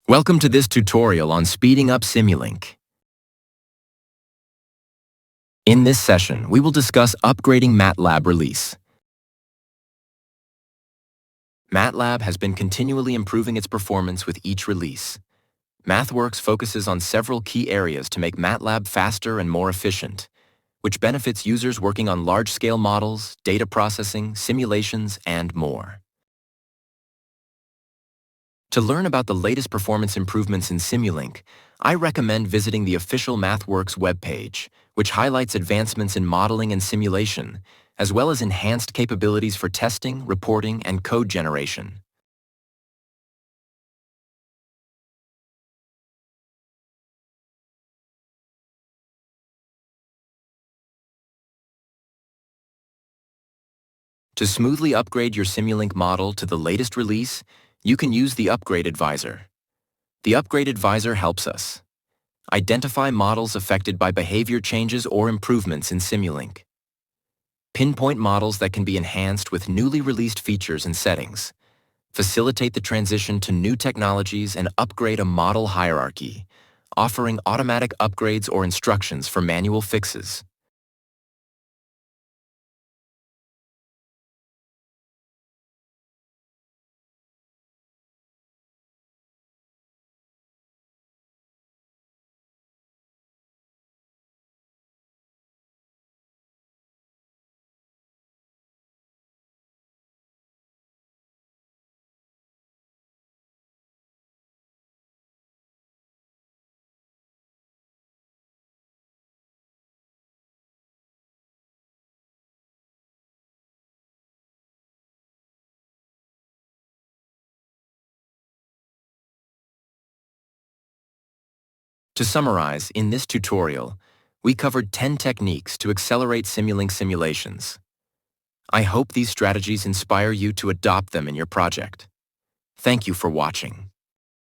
Welcome to this tutorial on speeding up Simulink. In this session, we will discuss upgrading MATLAB release. MATLAB has been continually improving its performance with each release. MathWorks focuses on several key areas to make MATLAB faster and more efficient, which benefits users working on large-scale models, data processing, simulations, and more. To learn about the latest performance improvements in Simulink, I recommend visiting the official MathWorks webpage, which highlights advancements in modeling and simulation, as well as enhanced capabilities for testing, reporting, and code generation. To smoothly upgrade your Simulink model to the latest release, you can use the Upgrade Advisor. The Upgrade Advisor helps us identify models affected by behavior changes or improvements in Simulink, pinpoint models that can be enhanced with newly released features and settings, facilitate the transition to new technologies, and upgrade a model hierarchy, offering automatic upgrades or instructions for manual fixes. To summarize, in this tutorial, we covered 10 techniques to accelerate Simulink simulations. I hope these strategies inspire you to adopt them in your project. Thank you for watching.